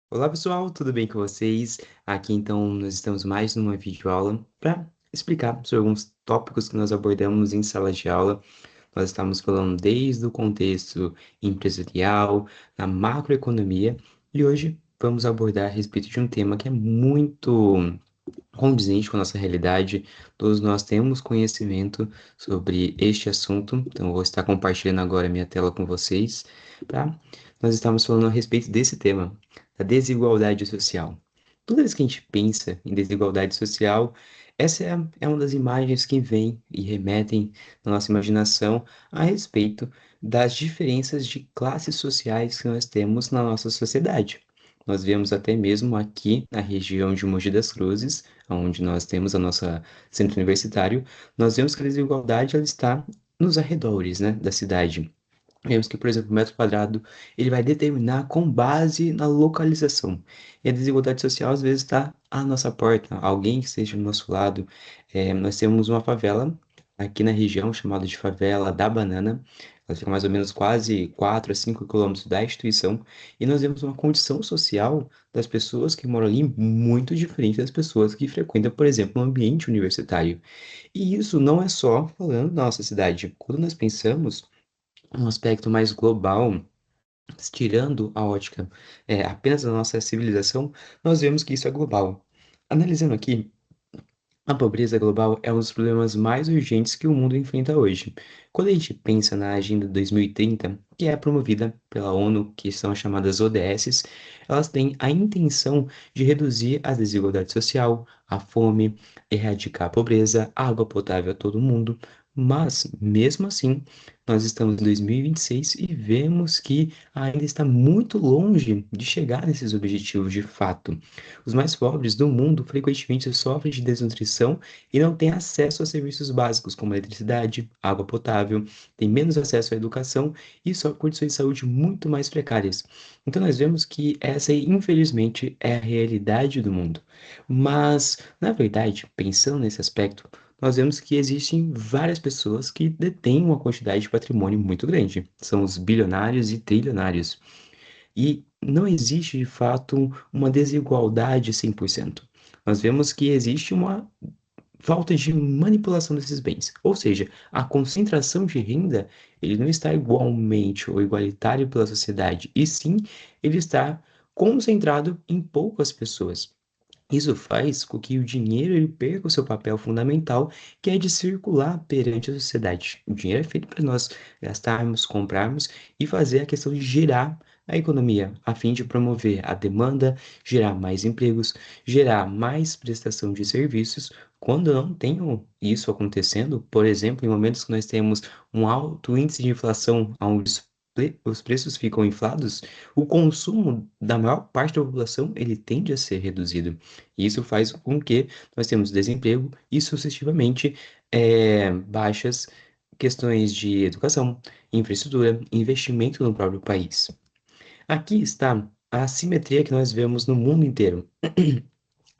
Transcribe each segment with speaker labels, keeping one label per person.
Speaker 1: Olá pessoal, tudo bem com vocês? Aqui então nós estamos mais numa videoaula para explicar sobre alguns tópicos que nós abordamos em sala de aula. Nós estamos falando desde o contexto empresarial, na macroeconomia, e hoje vamos abordar a respeito de um tema que é muito condizente com a nossa realidade. Todos nós temos conhecimento sobre este assunto, então eu vou estar compartilhando agora minha tela com vocês, tá? Nós estamos falando a respeito desse tema, da desigualdade social. Toda vez que a gente pensa em desigualdade social, essa é uma das imagens que vem e remetem na nossa imaginação a respeito das diferenças de classes sociais que nós temos na nossa sociedade. Nós vemos até mesmo aqui na região de Mogi das Cruzes, onde nós temos a nossa centro universitário, nós vemos que a desigualdade ela está nos arredores, né, da cidade. Vemos que, por exemplo, o metro quadrado ele vai determinar com base na localização. E a desigualdade social às vezes está à nossa porta, alguém que esteja do nosso lado. Nós temos uma favela aqui na região chamada de Favela da Banana. Ela fica mais ou menos quase 4 a 5 quilômetros da instituição. E nós vemos uma condição social das pessoas que moram ali muito diferente das pessoas que frequentam, por exemplo, um ambiente universitário. E isso não é só falando da nossa cidade. Quando nós pensamos um aspecto mais global, tirando a ótica apenas da nossa civilização, nós vemos que isso é global. Analisando aqui, a pobreza global é um dos problemas mais urgentes que o mundo enfrenta hoje. Quando a gente pensa na Agenda 2030, que é promovida pela ONU, que são as chamadas ODS, elas têm a intenção de reduzir a desigualdade social, a fome, erradicar a pobreza, água potável a todo mundo. Mas, mesmo assim, nós estamos em 2026 e vemos que ainda está muito longe de chegar nesses objetivos de fato. Os mais pobres do mundo frequentemente sofrem de desnutrição e não têm acesso a serviços básicos como eletricidade, água potável, têm menos acesso à educação e sofrem condições de saúde muito mais precárias. Então nós vemos que essa, infelizmente, é a realidade do mundo. Mas, na verdade, pensando nesse aspecto, nós vemos que existem várias pessoas que detêm uma quantidade de patrimônio muito grande. São os bilionários e trilionários. E não existe, de fato, uma desigualdade 100%. Nós vemos que existe uma falta de manipulação desses bens. Ou seja, a concentração de renda, ele não está igualmente ou igualitário pela sociedade, e sim, ele está concentrado em poucas pessoas. Isso faz com que o dinheiro ele perca o seu papel fundamental, que é de circular perante a sociedade. O dinheiro é feito para nós gastarmos, comprarmos e fazer a questão de girar a economia, a fim de promover a demanda, gerar mais empregos, gerar mais prestação de serviços. Quando não tem isso acontecendo, por exemplo, em momentos que nós temos um alto índice de inflação, onde os preços ficam inflados, o consumo da maior parte da população ele tende a ser reduzido. E isso faz com que nós temos desemprego e sucessivamente baixas questões de educação, infraestrutura, investimento no próprio país. Aqui está a assimetria que nós vemos no mundo inteiro.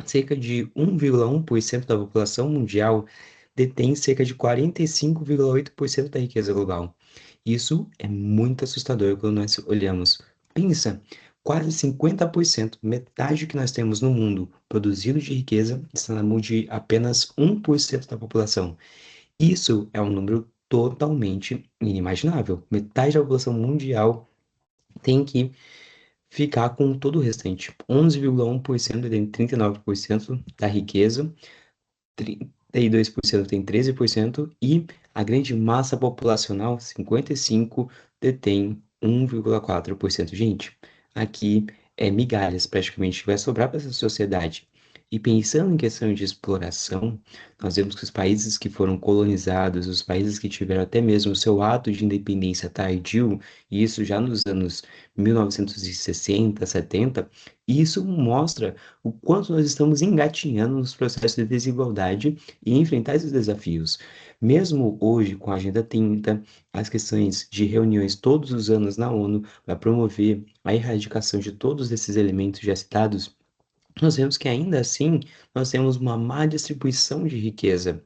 Speaker 1: Cerca de 1,1% da população mundial detém cerca de 45,8% da riqueza global. Isso é muito assustador quando nós olhamos. Pensa, quase 50%, metade do que nós temos no mundo produzido de riqueza, está na mão de apenas 1% da população. Isso é um número totalmente inimaginável. Metade da população mundial tem que ficar com todo o restante. 11,1% tem 39% da riqueza, 32% tem 13% e a grande massa populacional, 55, detém 1,4%. Gente, aqui é migalhas praticamente que vai sobrar para essa sociedade. E pensando em questão de exploração, nós vemos que os países que foram colonizados, os países que tiveram até mesmo o seu ato de independência tardio, e isso já nos anos 1960, 70, isso mostra o quanto nós estamos engatinhando nos processos de desigualdade e enfrentar esses desafios. Mesmo hoje, com a Agenda 30, as questões de reuniões todos os anos na ONU para promover a erradicação de todos esses elementos já citados, nós vemos que ainda assim nós temos uma má distribuição de riqueza.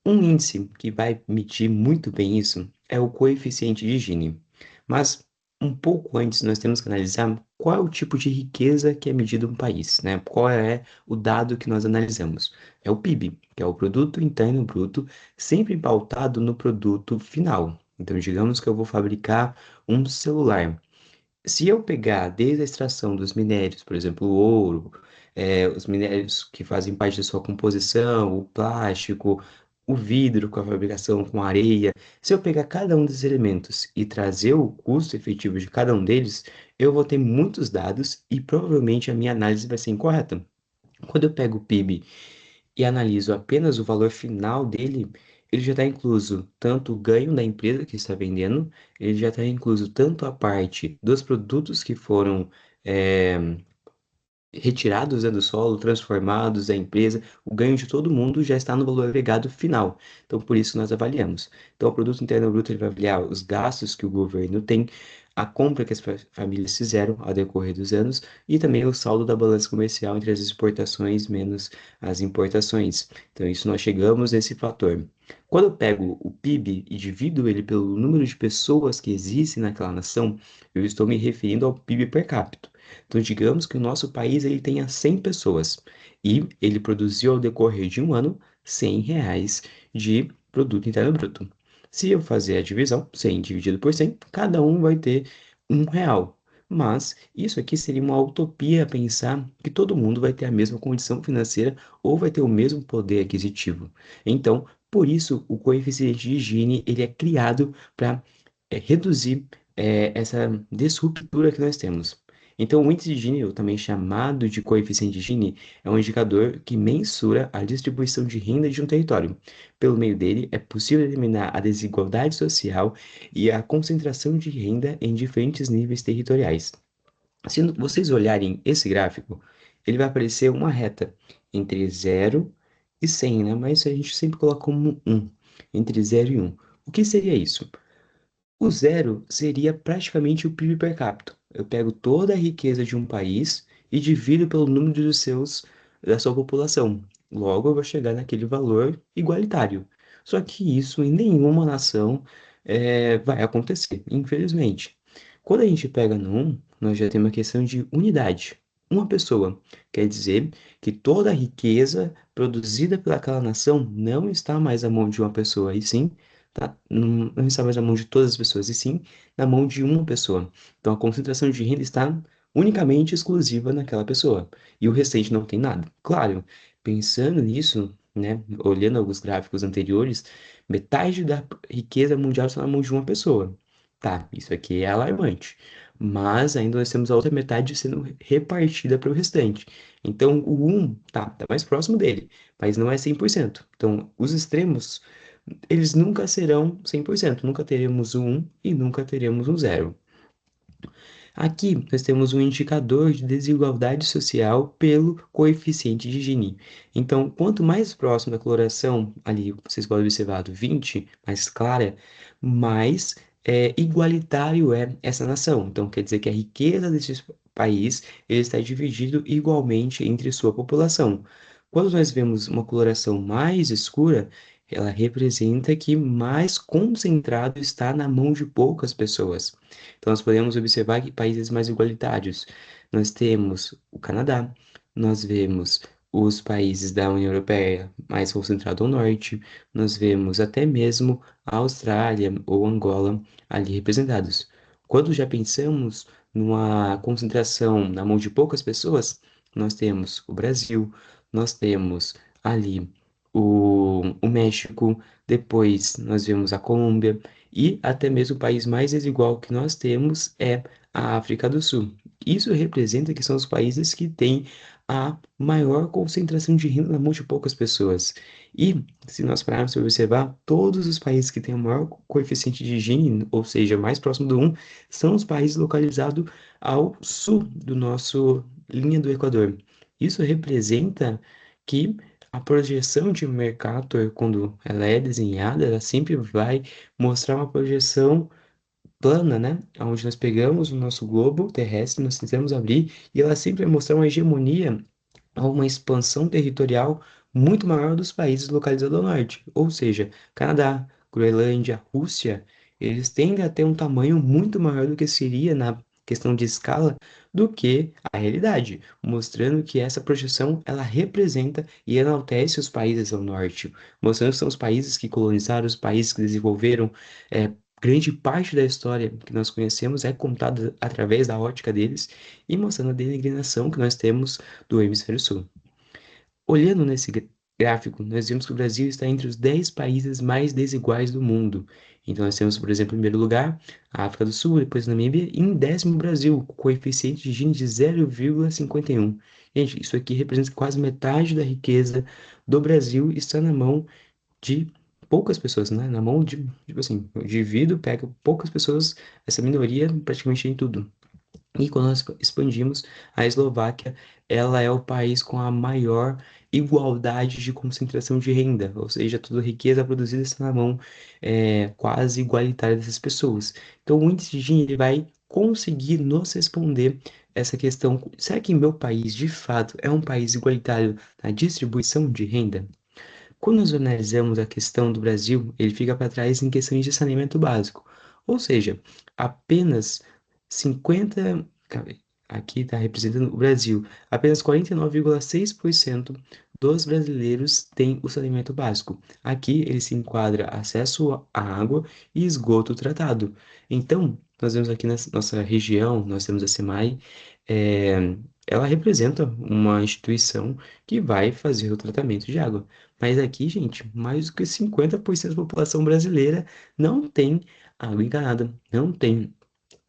Speaker 1: Um índice que vai medir muito bem isso é o coeficiente de Gini. Mas um pouco antes, nós temos que analisar qual é o tipo de riqueza que é medido um país, né? Qual é o dado que nós analisamos? É o PIB, que é o Produto Interno Bruto, sempre pautado no produto final. Então, digamos que eu vou fabricar um celular. Se eu pegar desde a extração dos minérios, por exemplo, o ouro, os minérios que fazem parte da sua composição, o plástico, o vidro com a fabricação com areia, se eu pegar cada um desses elementos e trazer o custo efetivo de cada um deles, eu vou ter muitos dados e provavelmente a minha análise vai ser incorreta. Quando eu pego o PIB e analiso apenas o valor final dele, ele já está incluso tanto o ganho da empresa que está vendendo, ele já está incluso tanto a parte dos produtos que foram eh, retirados, né, do solo, transformados da empresa, o ganho de todo mundo já está no valor agregado final. Então, por isso nós avaliamos. Então, o produto interno bruto ele vai avaliar os gastos que o governo tem, a compra que as famílias fizeram ao decorrer dos anos e também o saldo da balança comercial entre as exportações menos as importações. Então, isso nós chegamos nesse fator. Quando eu pego o PIB e divido ele pelo número de pessoas que existem naquela nação, eu estou me referindo ao PIB per capita. Então, digamos que o nosso país ele tenha 100 pessoas e ele produziu ao decorrer de um ano R$ 100 de produto interno bruto. Se eu fazer a divisão, 100 dividido por 100, cada um vai ter R$ 1. Mas isso aqui seria uma utopia pensar que todo mundo vai ter a mesma condição financeira ou vai ter o mesmo poder aquisitivo. Então, por isso, o coeficiente de Gini ele é criado para reduzir essa desruptura que nós temos. Então, o índice de Gini, ou também chamado de coeficiente de Gini, é um indicador que mensura a distribuição de renda de um território. Pelo meio dele, é possível determinar a desigualdade social e a concentração de renda em diferentes níveis territoriais. Se vocês olharem esse gráfico, ele vai aparecer uma reta entre 0 e 100, né? Mas a gente sempre coloca como 1, entre 0 e 1. O que seria isso? O zero seria praticamente o PIB per capita. Eu pego toda a riqueza de um país e divido pelo número da sua população. Logo, eu vou chegar naquele valor igualitário. Só que isso em nenhuma nação vai acontecer, infelizmente. Quando a gente pega no 1, nós já temos uma questão de unidade. Uma pessoa. Quer dizer que toda a riqueza produzida pelaquela nação não está mais à mão de uma pessoa, e sim tá? Não está mais na mão de todas as pessoas, e sim na mão de uma pessoa. Então a concentração de renda está unicamente exclusiva naquela pessoa, e o restante não tem nada. Claro, pensando nisso, né, olhando alguns gráficos anteriores, metade da riqueza mundial está na mão de uma pessoa. Tá, isso aqui é alarmante. Mas ainda nós temos a outra metade sendo repartida para o restante. Então, o um tá mais próximo dele, mas não é 100%. Então, os extremos eles nunca serão 100%. Nunca teremos um 1 e nunca teremos um zero. Aqui nós temos um indicador de desigualdade social pelo coeficiente de Gini. Então, quanto mais próximo da coloração, ali vocês podem observar do 20, mais clara, mais igualitário é essa nação. Então, quer dizer que a riqueza desse país ele está dividido igualmente entre sua população. Quando nós vemos uma coloração mais escura, ela representa que mais concentrado está na mão de poucas pessoas. Então, nós podemos observar que países mais igualitários, nós temos o Canadá, nós vemos os países da União Europeia mais concentrados ao norte, nós vemos até mesmo a Austrália ou Angola ali representados. Quando já pensamos numa concentração na mão de poucas pessoas, nós temos o Brasil, nós temos ali o México, depois nós vemos a Colômbia, e até mesmo o país mais desigual que nós temos é a África do Sul. Isso representa que são os países que têm a maior concentração de renda na mão de poucas pessoas. E, se nós pararmos para observar, todos os países que têm o maior coeficiente de Gini, ou seja, mais próximo do 1, são os países localizados ao sul do nosso linha do Equador. Isso representa que a projeção de Mercator, quando ela é desenhada, ela sempre vai mostrar uma projeção plana, né? Onde nós pegamos o nosso globo terrestre, nós tentamos abrir, e ela sempre vai mostrar uma hegemonia ou uma expansão territorial muito maior dos países localizados ao norte, ou seja, Canadá, Groenlândia, Rússia. eles tendem a ter um tamanho muito maior do que seria na questão de escala do que a realidade, mostrando que essa projeção ela representa e enaltece os países ao norte, mostrando que são os países que colonizaram, os países que desenvolveram, é, grande parte da história que nós conhecemos é contada através da ótica deles e mostrando a denigrenação que nós temos do hemisfério sul. Olhando nesse gráfico, nós vemos que o Brasil está entre os 10 países mais desiguais do mundo. Então, nós temos, por exemplo, em primeiro lugar, a África do Sul, depois a Namíbia, e em décimo, o Brasil, com coeficiente de Gini de 0,51. Gente, isso aqui representa quase metade da riqueza do Brasil está na mão de poucas pessoas, né? Na mão de, tipo assim, o indivíduo pega poucas pessoas, essa minoria praticamente em tudo. E quando nós expandimos, a Eslováquia, ela é o país com a maior igualdade de concentração de renda, ou seja, toda a riqueza produzida está na mão quase igualitária dessas pessoas. Então, o índice de Gini ele vai conseguir nos responder essa questão: será que meu país, de fato, é um país igualitário na distribuição de renda? Quando nós analisamos a questão do Brasil, ele fica para trás em questões de saneamento básico. Ou seja, apenas 50. Aqui está representando o Brasil. Apenas 49,6% dos brasileiros têm o saneamento básico. Aqui ele se enquadra acesso à água e esgoto tratado. Então, nós vemos aqui na nossa região, nós temos a SEMAI, ela representa uma instituição que vai fazer o tratamento de água. Mas aqui, gente, mais do que 50% da população brasileira não tem água encanada, não tem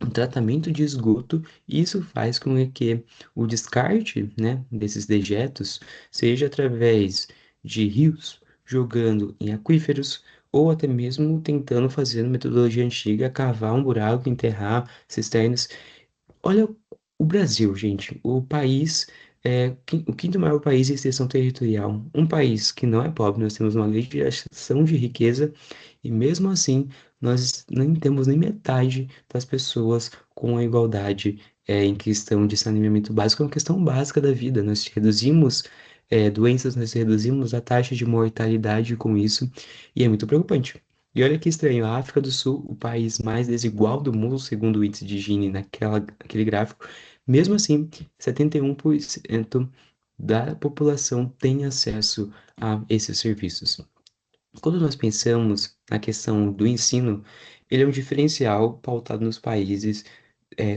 Speaker 1: um tratamento de esgoto. E isso faz com que o descarte, né, desses dejetos seja através de rios, jogando em aquíferos, ou até mesmo tentando fazer a metodologia antiga, cavar um buraco, enterrar cisternas. Olha o Brasil, gente. O país o quinto maior país em extensão territorial. Um país que não é pobre, nós temos uma grande geração de riqueza e mesmo assim nós nem temos nem metade das pessoas com a igualdade em questão de saneamento básico. É uma questão básica da vida. Nós reduzimos doenças, nós reduzimos a taxa de mortalidade com isso e é muito preocupante. E olha que estranho, a África do Sul, o país mais desigual do mundo, segundo o índice de Gini naquele gráfico, mesmo assim, 71% da população tem acesso a esses serviços. Quando nós pensamos na questão do ensino, ele é um diferencial pautado nos países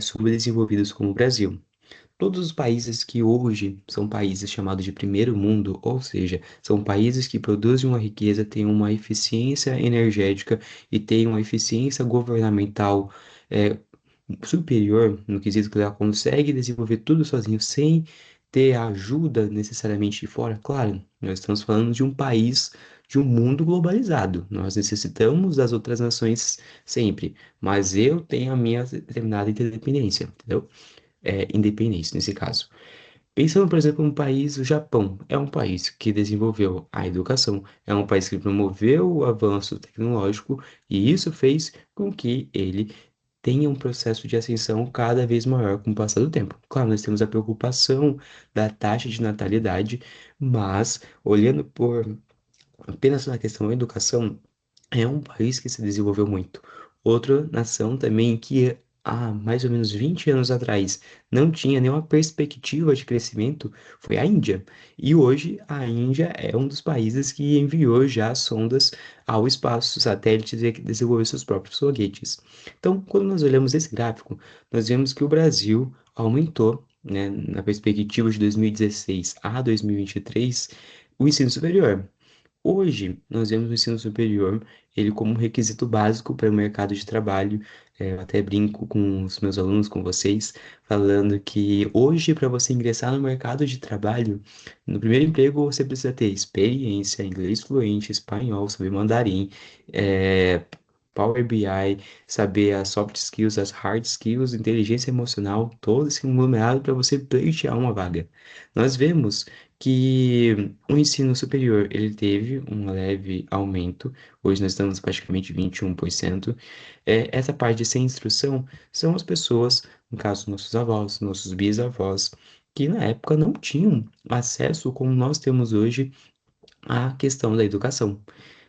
Speaker 1: subdesenvolvidos como o Brasil. Todos os países que hoje são países chamados de primeiro mundo, ou seja, são países que produzem uma riqueza, têm uma eficiência energética e têm uma eficiência governamental é, superior, no quesito que ela consegue desenvolver tudo sozinho sem ter a ajuda necessariamente de fora. Claro, nós estamos falando de um país, de um mundo globalizado. Nós necessitamos das outras nações sempre, mas eu tenho a minha determinada independência, entendeu? Independência nesse caso. Pensando, por exemplo, no país, o Japão, é um país que desenvolveu a educação, é um país que promoveu o avanço tecnológico e isso fez com que ele tenha um processo de ascensão cada vez maior com o passar do tempo. Claro, nós temos a preocupação da taxa de natalidade, mas olhando por apenas na questão da educação, é um país que se desenvolveu muito. Outra nação também que há mais ou menos 20 anos atrás não tinha nenhuma perspectiva de crescimento foi a Índia. E hoje a Índia é um dos países que enviou já sondas ao espaço, satélites e desenvolveu seus próprios foguetes. Então, quando nós olhamos esse gráfico, nós vemos que o Brasil aumentou, né, na perspectiva de 2016 a 2023, o ensino superior. Hoje, nós vemos o ensino superior, ele como um requisito básico para o mercado de trabalho. Eu até brinco com os meus alunos, com vocês, falando que hoje, para você ingressar no mercado de trabalho, no primeiro emprego você precisa ter experiência, inglês fluente, espanhol, saber mandarim, eh, Power BI, saber as soft skills, as hard skills, inteligência emocional, todo esse conglomerado para você pleitear uma vaga. Nós vemos que o ensino superior ele teve um leve aumento, hoje nós estamos praticamente 21%. Essa parte de sem instrução são as pessoas, no caso, nossos avós, nossos bisavós, que na época não tinham acesso como nós temos hoje à questão da educação.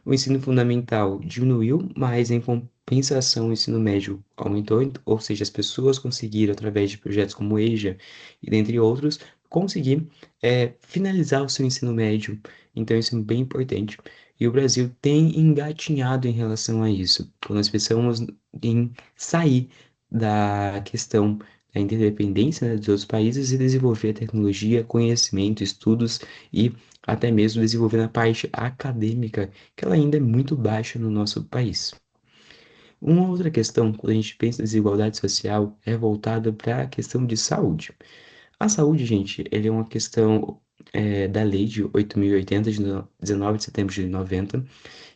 Speaker 1: O ensino fundamental diminuiu, mas em compensação o ensino médio aumentou, ou seja, as pessoas conseguiram, através de projetos como o EJA e dentre outros, conseguir finalizar o seu ensino médio. Então, isso é bem importante. E o Brasil tem engatinhado em relação a isso. Quando nós pensamos em sair da questão da interdependência, né, dos outros países e desenvolver tecnologia, conhecimento, estudos e até mesmo desenvolver a parte acadêmica, que ela ainda é muito baixa no nosso país. Uma outra questão, quando a gente pensa em desigualdade social, é voltada para a questão de saúde. A saúde, gente, ele é uma questão da Lei de 8.080, de 19 de setembro de 90,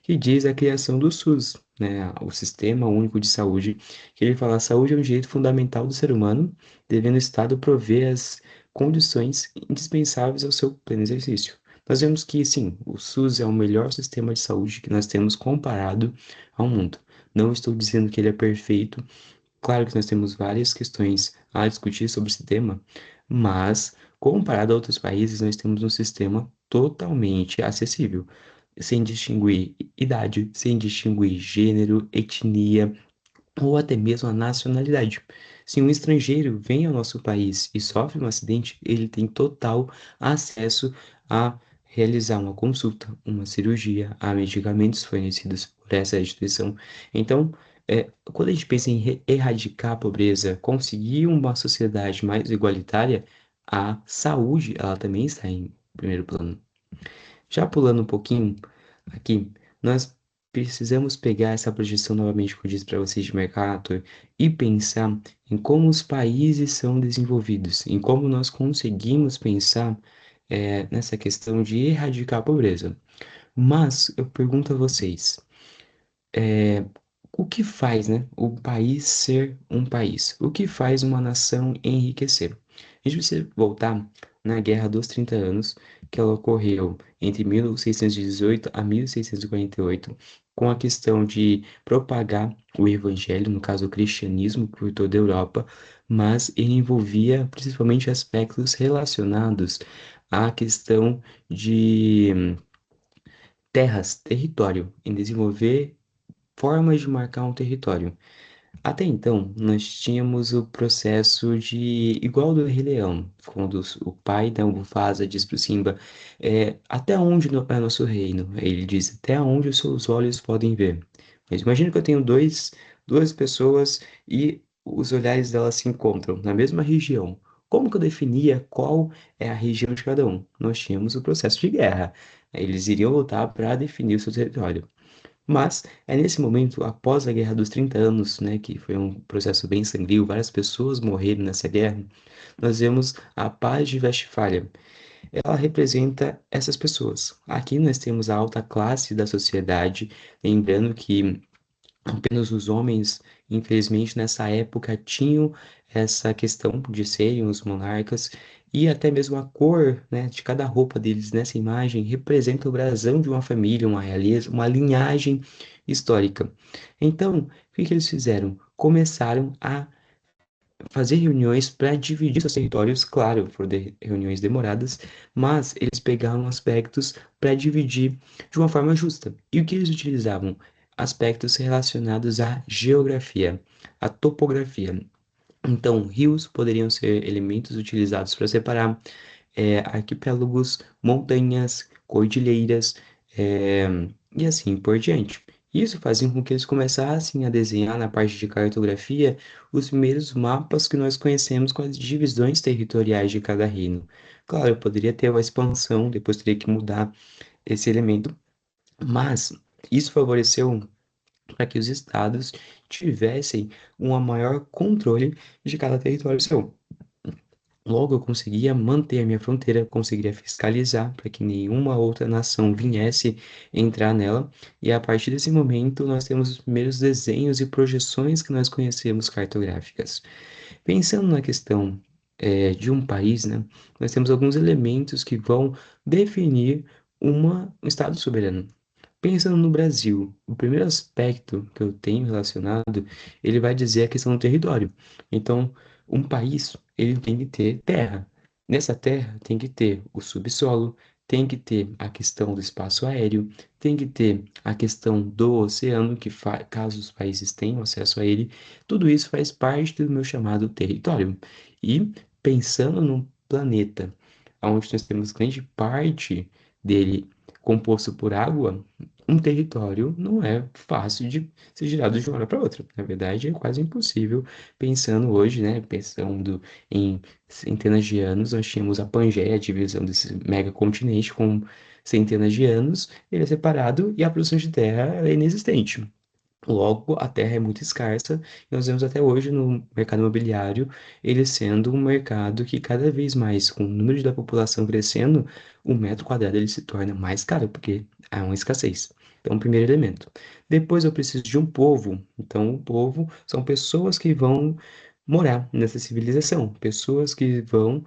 Speaker 1: que diz a criação do SUS, né, o Sistema Único de Saúde, que ele fala: a saúde é um direito fundamental do ser humano, devendo o Estado prover as condições indispensáveis ao seu pleno exercício. Nós vemos que, sim, o SUS é o melhor sistema de saúde que nós temos comparado ao mundo. Não estou dizendo que ele é perfeito. Claro que nós temos várias questões a discutir sobre esse tema, mas comparado a outros países, nós temos um sistema totalmente acessível, sem distinguir idade, sem distinguir gênero, etnia ou até mesmo a nacionalidade. Se um estrangeiro vem ao nosso país e sofre um acidente, ele tem total acesso a realizar uma consulta, uma cirurgia, a medicamentos fornecidos por essa instituição. Então, quando a gente pensa em erradicar a pobreza, conseguir uma sociedade mais igualitária, a saúde, ela também está em primeiro plano. Já pulando um pouquinho aqui, nós precisamos pegar essa projeção novamente que eu disse para vocês de mercado e pensar em como os países são desenvolvidos, em como nós conseguimos pensar nessa questão de erradicar a pobreza. Mas eu pergunto a vocês, é, o que faz, né, o país ser um país? O que faz uma nação enriquecer? A gente precisa voltar na Guerra dos 30 Anos, que ela ocorreu entre 1618 a 1648, com a questão de propagar o evangelho, no caso o cristianismo, por toda a Europa, mas ele envolvia principalmente aspectos relacionados à questão de terras, território, em desenvolver formas de marcar um território. Até então, nós tínhamos o processo de igual do Rei Leão, quando o pai da Mufasa diz para o Simba, até onde é nosso reino? Ele diz, até onde os seus olhos podem ver. Mas imagina que eu tenho duas pessoas e os olhares delas se encontram na mesma região. Como que eu definia qual é a região de cada um? Nós tínhamos o processo de guerra. Eles iriam lutar para definir o seu território. Mas é nesse momento, após a Guerra dos 30 Anos, né, que foi um processo bem sangrento, várias pessoas morreram nessa guerra, nós vemos a Paz de Westfália. Ela representa essas pessoas. Aqui nós temos a alta classe da sociedade, lembrando que apenas os homens, infelizmente, nessa época tinham essa questão de serem os monarcas e até mesmo a cor, né, de cada roupa deles nessa imagem representa o brasão de uma família, uma realeza, uma linhagem histórica. Então, o que que eles fizeram? Começaram a fazer reuniões para dividir seus territórios, claro, foram reuniões demoradas, mas eles pegaram aspectos para dividir de uma forma justa. E o que eles utilizavam? Aspectos relacionados à geografia, à topografia. Então, rios poderiam ser elementos utilizados para separar arquipélagos, montanhas, cordilheiras, é, e assim por diante. Isso fazia com que eles começassem a desenhar na parte de cartografia os primeiros mapas que nós conhecemos com as divisões territoriais de cada reino. Claro, poderia ter uma expansão, depois teria que mudar esse elemento, mas isso favoreceu para que os estados tivessem um maior controle de cada território seu. Logo, eu conseguia manter a minha fronteira, conseguiria fiscalizar para que nenhuma outra nação viesse entrar nela. E a partir desse momento, nós temos os primeiros desenhos e projeções que nós conhecemos cartográficas. Pensando na questão, de um país, né, nós temos alguns elementos que vão definir um Estado soberano. Pensando no Brasil, o primeiro aspecto que eu tenho relacionado, ele vai dizer a questão do território. Então, um país, ele tem que ter terra. Nessa terra tem que ter o subsolo, tem que ter a questão do espaço aéreo, tem que ter a questão do oceano, caso os países tenham acesso a ele, tudo isso faz parte do meu chamado território. E pensando num planeta onde nós temos grande parte dele composto por água, um território não é fácil de ser girado de uma hora para outra. Na verdade, é quase impossível, pensando hoje, né? Pensando em centenas de anos, nós tínhamos a Pangeia, a divisão desse megacontinente com centenas de anos, ele é separado e a produção de terra é inexistente. Logo, a terra é muito escassa e nós vemos até hoje no mercado imobiliário ele sendo um mercado que cada vez mais, com o número da população crescendo, o metro quadrado ele se torna mais caro, porque há uma escassez. Então, primeiro elemento. Depois eu preciso de um povo. Então, o povo são pessoas que vão morar nessa civilização, pessoas que vão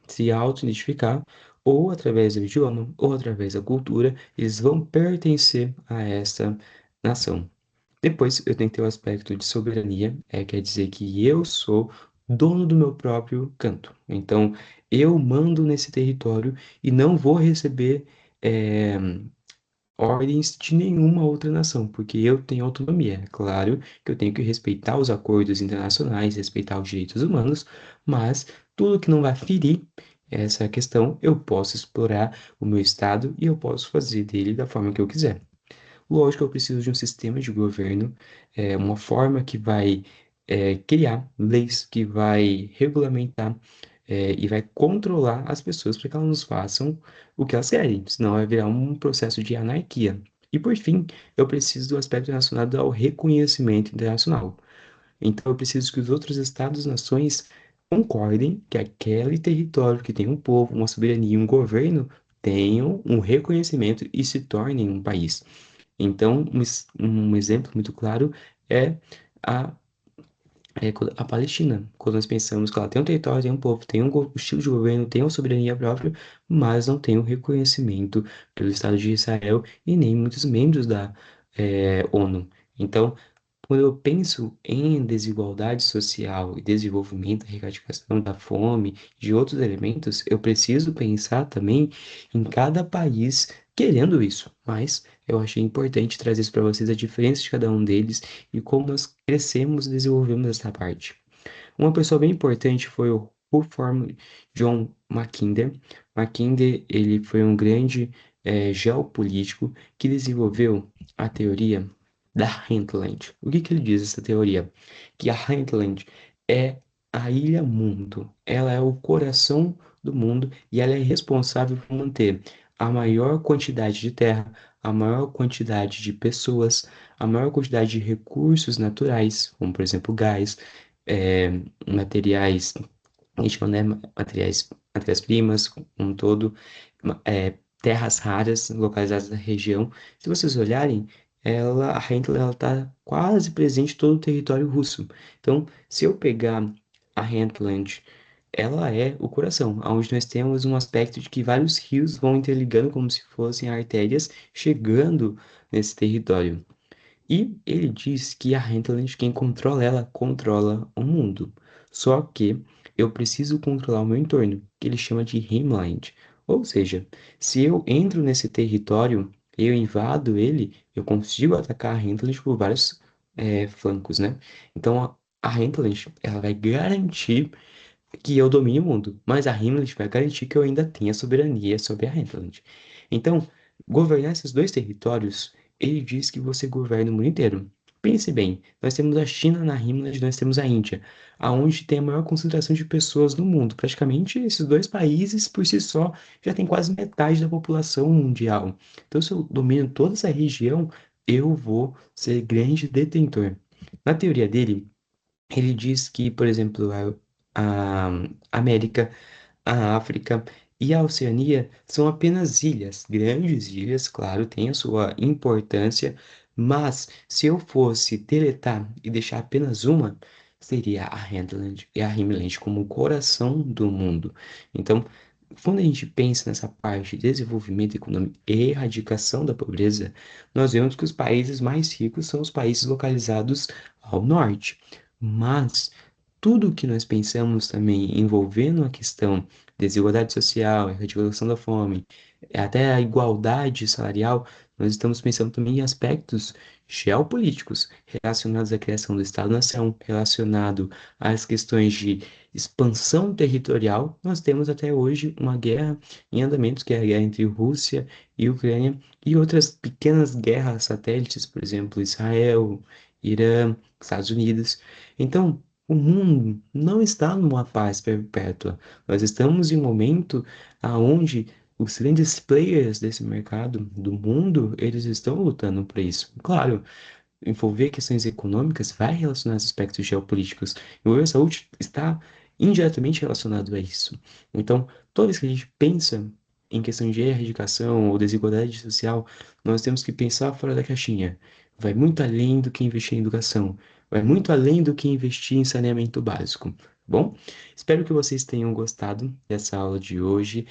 Speaker 1: se auto-identificar ou através do idioma, ou através da cultura, eles vão pertencer a essa nação. Depois, eu tenho que ter o aspecto de soberania, quer dizer que eu sou dono do meu próprio canto. Então, eu mando nesse território e não vou receber é, ordens de nenhuma outra nação, porque eu tenho autonomia. É claro que eu tenho que respeitar os acordos internacionais, respeitar os direitos humanos, mas tudo que não vai ferir essa questão, eu posso explorar o meu estado e eu posso fazer dele da forma que eu quiser. Lógico, eu preciso de um sistema de governo, uma forma que vai criar leis, que vai regulamentar e vai controlar as pessoas para que elas não façam o que elas querem, senão vai virar um processo de anarquia. E por fim, eu preciso do aspecto relacionado ao reconhecimento internacional. Então, eu preciso que os outros estados-nações concordem que aquele território que tem um povo, uma soberania e um governo tenham um reconhecimento e se tornem um país. Então, um exemplo muito claro é a, a Palestina. Quando nós pensamos que ela tem um território, tem um povo, tem um estilo de governo, tem uma soberania própria, mas não tem o reconhecimento pelo Estado de Israel e nem muitos membros da ONU. Então, quando eu penso em desigualdade social e desenvolvimento, erradicação da fome, de outros elementos, eu preciso pensar também em cada país querendo isso. Mas eu achei importante trazer isso para vocês, a diferença de cada um deles e como nós crescemos e desenvolvemos essa parte. Uma pessoa bem importante foi o Rutherford John Mackinder. Mackinder, ele foi um grande geopolítico que desenvolveu a teoria da Hinterland. O que que ele diz essa teoria? Que a Hinterland é a ilha mundo. Ela é o coração do mundo e ela é responsável por manter a maior quantidade de terra, a maior quantidade de pessoas, a maior quantidade de recursos naturais, como por exemplo gás, é, materiais, a gente chama, né, matérias-primas, um todo, terras raras localizadas na região. Se vocês olharem, a Hengel, ela está quase presente em todo o território russo. Então, se eu pegar a Hentland, ela é o coração, onde nós temos um aspecto de que vários rios vão interligando como se fossem artérias, chegando nesse território. E ele diz que a Hinterland, quem controla ela, controla o mundo. Só que eu preciso controlar o meu entorno, que ele chama de Heimland. Ou seja, se eu entro nesse território, eu invado ele, eu consigo atacar a Hinterland por vários flancos, né? Então a Hinterland, ela vai garantir que eu domine o mundo, mas a Himmler vai garantir que eu ainda tenha soberania sobre a Hinterland. Então, governar esses dois territórios, ele diz que você governa o mundo inteiro. Pense bem, nós temos a China na Himmler, nós temos a Índia, aonde tem a maior concentração de pessoas no mundo. Praticamente esses dois países, por si só, já tem quase metade da população mundial. Então, se eu domino toda essa região, eu vou ser grande detentor. Na teoria dele, ele diz que, por exemplo, a América, a África e a Oceania são apenas ilhas, grandes ilhas, claro, têm a sua importância, mas se eu fosse deletar e deixar apenas uma, seria a Highland e a Highland como o coração do mundo. Então, quando a gente pensa nessa parte de desenvolvimento econômico e erradicação da pobreza, nós vemos que os países mais ricos são os países localizados ao norte. Mas tudo que nós pensamos também envolvendo a questão desigualdade social, erradicação da fome, até a igualdade salarial, nós estamos pensando também em aspectos geopolíticos relacionados à criação do Estado-nação, relacionado às questões de expansão territorial. Nós temos até hoje uma guerra em andamento, que é a guerra entre Rússia e Ucrânia, e outras pequenas guerras satélites, por exemplo, Israel, Irã, Estados Unidos. Então, o mundo não está numa paz perpétua. Nós estamos em um momento aonde os grandes players desse mercado do mundo, eles estão lutando por isso. Claro, envolver questões econômicas vai relacionar os aspectos geopolíticos. E o governo saúde está indiretamente relacionado a isso. Então, toda vez que a gente pensa em questão de erradicação ou desigualdade social, nós temos que pensar fora da caixinha. Vai muito além do que investir em educação. Vai muito além do que investir em saneamento básico. Bom, espero que vocês tenham gostado dessa aula de hoje.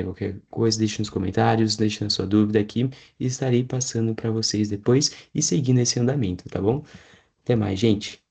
Speaker 1: Qualquer coisa, deixe nos comentários, deixe a sua dúvida aqui e estarei passando para vocês depois e seguindo esse andamento, tá bom? Até mais, gente.